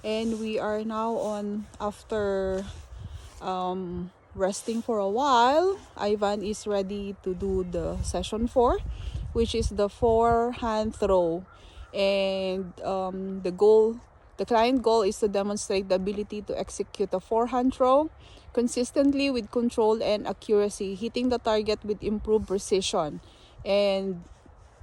And we are now on after resting for a while. Ivan is ready to do the session 4, which is the forehand throw. And the client goal is to demonstrate the ability to execute a forehand throw consistently with control and accuracy, hitting the target with improved precision. And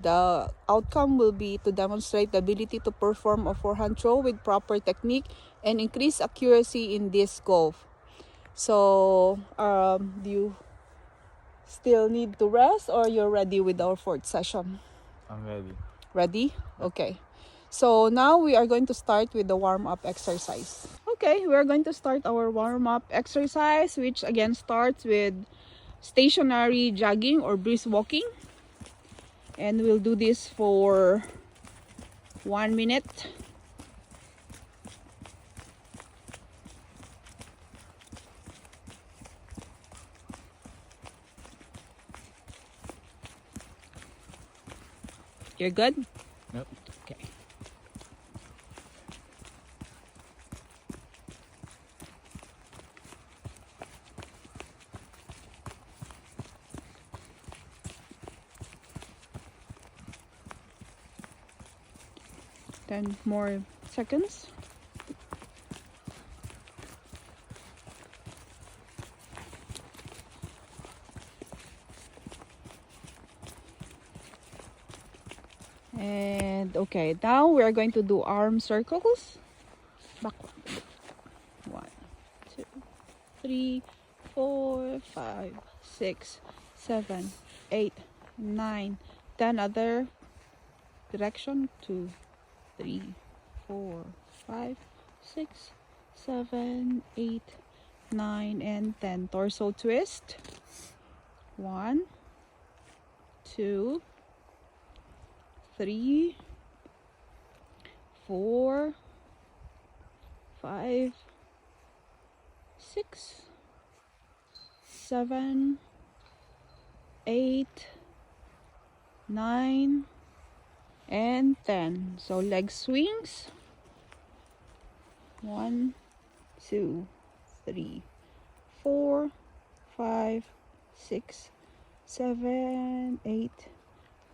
the outcome will be to demonstrate the ability to perform a forehand throw with proper technique and increase accuracy in disc golf. So, do you still need to rest, or you're ready with our 4th session? I'm ready. Ready? Okay. So now we are going to start with the warm-up exercise. Okay, we are going to start our warm-up exercise, which again starts with stationary jogging or brisk walking. And we'll do this for 1 minute. You're good? Yep. Okay. Ten more seconds. And okay, now we are going to do arm circles. Backward. 1, 2, 3, 4, 5, 6, 7, 8, 9, 10. Other direction. 2, 3, 4, 5, 6, 7, 8, 9, and 10. Torso twist. 1, 2, 3, 4, 5, 6, 7, 8, 9, and 10. So leg swings. 1, 2, 3, 4, 5, 6, 7, 8,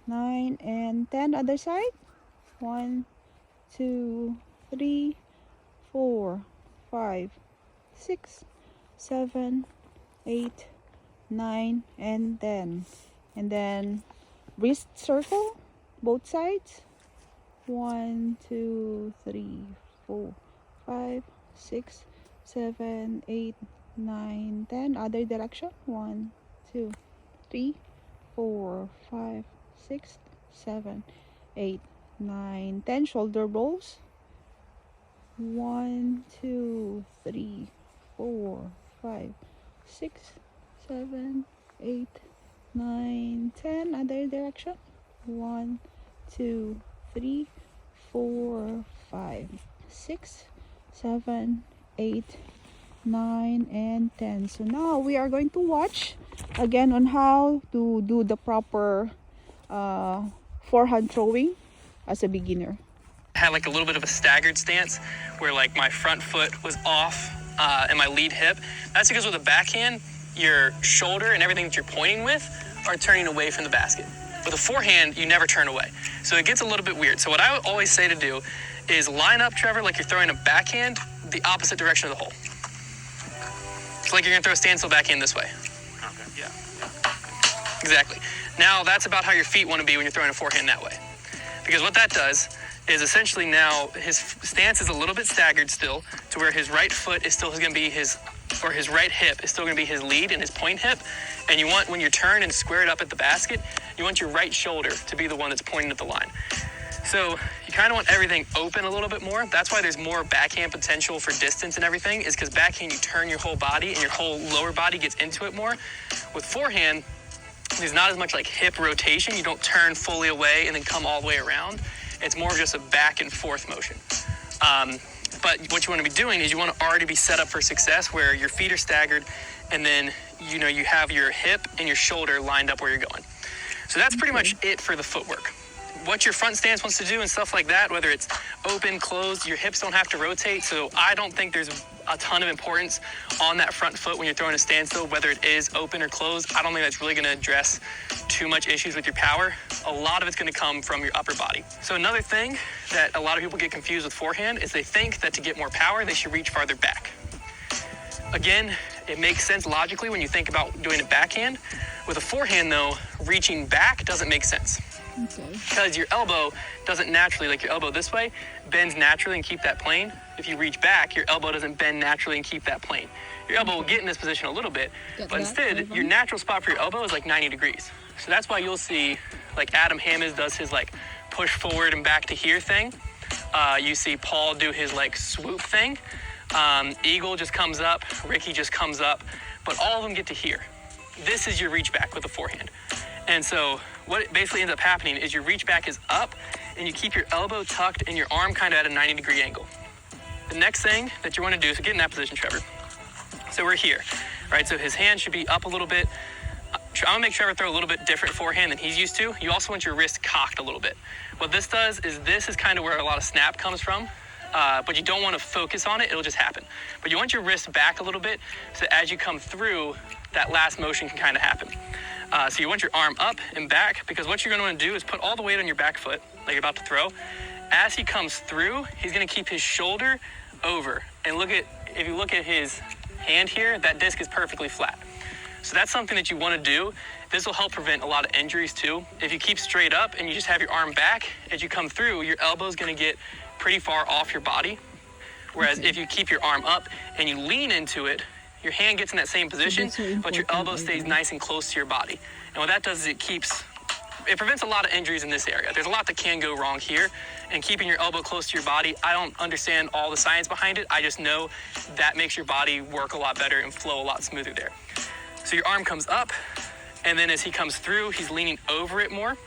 9, and 10. Other side. 1, 2, 3, 4, 5, 6, 7, 8, 9, and 10. And then wrist circle, both sides. 1, 2, 3, 4, 5, 6, 7, 8, 9, 10. Other direction. 1, 2, 3, 4, 5, 6, 7, 8, 9, 10. Shoulder rolls. 1, 2, 3, 4, 5, 6, 7, 8, 9, 10. Other direction. 1, 2, 3, 4, 5, 6, 7, 8, 9, and 10. So now we are going to watch again on how to do the proper forehand throwing as a beginner. I had like a little bit of a staggered stance where like my front foot was off and my lead hip. That's because with a backhand, your shoulder and everything that you're pointing with are turning away from the basket. With a forehand, you never turn away. So it gets a little bit weird. So what I always say to do is line up, Trevor, like you're throwing a backhand the opposite direction of the hole. It's like you're gonna throw a standstill backhand this way. Okay, yeah. Exactly. Now that's about how your feet want to be when you're throwing a forehand that way. Because what that does is essentially now his stance is a little bit staggered still to where his right foot is still going to be his right hip is still going to be his lead and his point hip. And you want, when you turn and square it up at the basket, you want your right shoulder to be the one that's pointing at the line. So you kind of want everything open a little bit more. That's why there's more backhand potential for distance and everything, is because backhand you turn your whole body and your whole lower body gets into it more. With forehand, there's not as much like hip rotation. You don't turn fully away and then come all the way around. It's more just a back and forth motion. But what you want to be doing is you want to already be set up for success where your feet are staggered and then, you know, you have your hip and your shoulder lined up where you're going. So that's pretty much it for the footwork. what your front stance wants to do and stuff like that, whether it's open, closed, your hips don't have to rotate. So I don't think there's a ton of importance on that front foot when you're throwing a standstill, whether it is open or closed. I don't think that's really going to address too much issues with your power. A lot of it's going to come from your upper body. So another thing that a lot of people get confused with forehand is they think that to get more power, they should reach farther back. Again, it makes sense logically when you think about doing a backhand. With a forehand though, reaching back doesn't make sense. Okay. Because your elbow doesn't naturally, like your elbow this way, bends naturally and keep that plane. If you reach back, your elbow doesn't bend naturally and keep that plane. Your elbow will get in this position a little bit, but instead, your natural spot for your elbow is like 90 degrees. So that's why you'll see, like Adam Hammonds does his like push forward and back to here thing. You see Paul do his like swoop thing. Eagle just comes up, Ricky just comes up, but all of them get to here. This is your reach back with a forehand. And so what it basically ends up happening is your reach back is up and you keep your elbow tucked and your arm kind of at a 90-degree angle. The next thing that you want to do, so get in that position, Trevor. So we're here, right? So his hand should be up a little bit. I'm gonna make Trevor throw a little bit different forehand than he's used to. You also want your wrist cocked a little bit. What this does is this is kind of where a lot of snap comes from. But you don't want to focus on it, it'll just happen. But you want your wrist back a little bit so as you come through, that last motion can kind of happen. So you want your arm up and back because what you're going to want to do is put all the weight on your back foot, like you're about to throw. As he comes through, he's going to keep his shoulder over. And if you look at his hand here, that disc is perfectly flat. So that's something that you want to do. This will help prevent a lot of injuries too. If you keep straight up and you just have your arm back, as you come through, your elbow is going to get pretty far off your body. Whereas if you keep your arm up and you lean into it, your hand gets in that same position, but your elbow stays nice and close to your body. And what that does is it prevents a lot of injuries in this area. There's a lot that can go wrong here, and keeping your elbow close to your body, I don't understand all the science behind it. I just know that makes your body work a lot better and flow a lot smoother there. So your arm comes up, and then as he comes through, he's leaning over it more.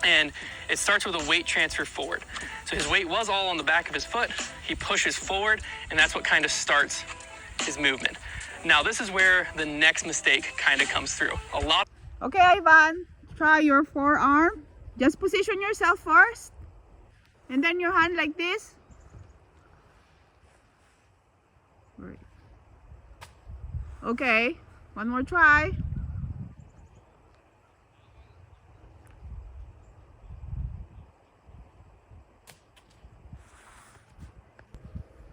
And it starts with a weight transfer forward. So his weight was all on the back of his foot. He pushes forward, and that's what kind of starts his movement. Now, this is where the next mistake kind of comes through. Okay, Ivan, try your forearm. Just position yourself first. And then your hand like this. Right. Okay, one more try.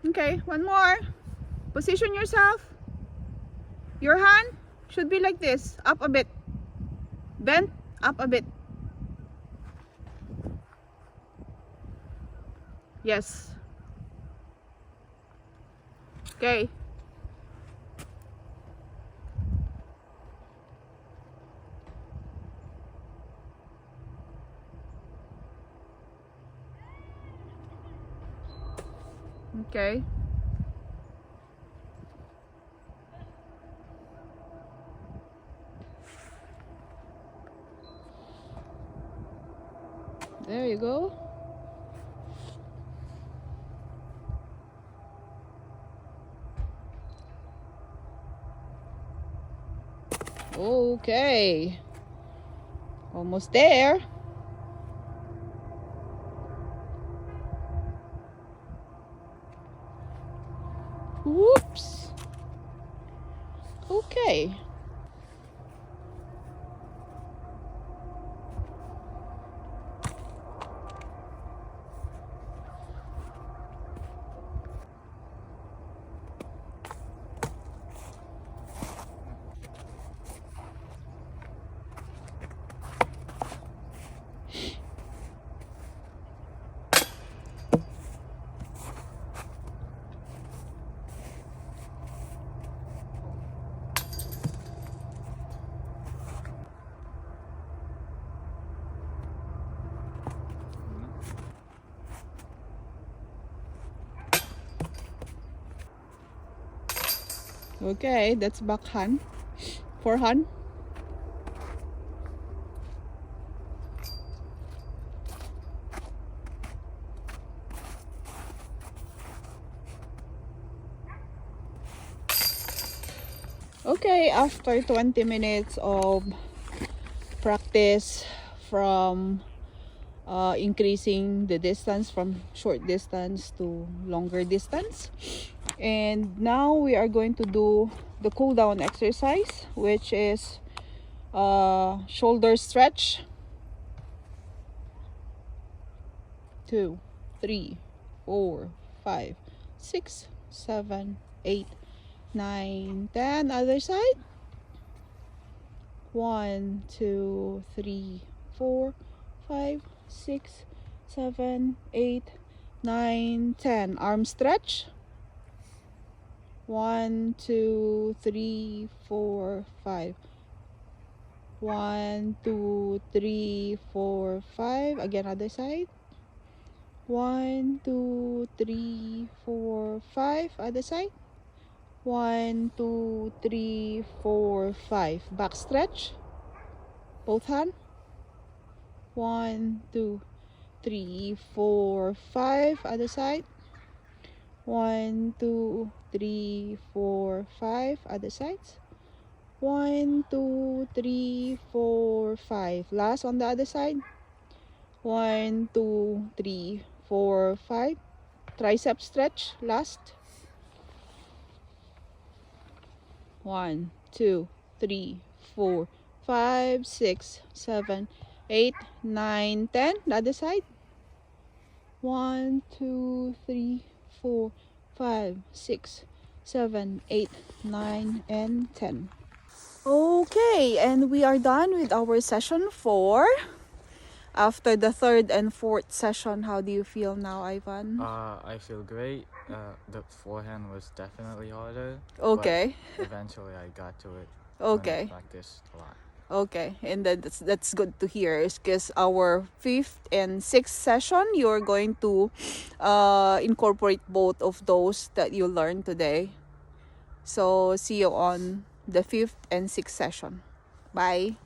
Okay, one more. Position yourself. Your hand should be like this, up a bit. Bend, up a bit. Yes. Okay. Okay. There you go. Okay. Almost there. Whoops. Okay. Okay, that's backhand. Forehand. Okay, after 20 minutes of practice from increasing the distance from short distance to longer distance. And now we are going to do the cool down exercise, which is shoulder stretch. 2, 3, 4, 5, 6, 7, 8, 9, 10. Other side. 1, 2, 3, 4, 5, 6, 7, 8, 9, 10. Arm stretch. 1, 2, 3, 4, 5. 1, 2, 3, 4, 5. Again, other side. 1, 2, 3, 4, 5. Other side. 1, 2, 3, 4, 5. Back stretch. Both hand. 1, 2, 3, 4, 5. Other side. 1, 2, 3, 4, 5. Other sides. 1, 2, 3, 4, 5. Last on the other side. 1, 2, 3, 4, 5. Tricep stretch. Last. 1, 2, 3, 4, 5, 6, 7, 8, 9, 10. The other side. 1, 2, 3, 4, 5, 6, 7, 8, 9, and 10. Okay, and we are done with our session 4. After the third and fourth session, how do you feel now, Ivan? I feel great. The forehand was definitely harder. Okay. But eventually I got to it. Okay. When I practiced a lot. Okay, and that's good to hear, because our fifth and sixth session, you're going to incorporate both of those that you learned today. So see you on the fifth and sixth session. Bye.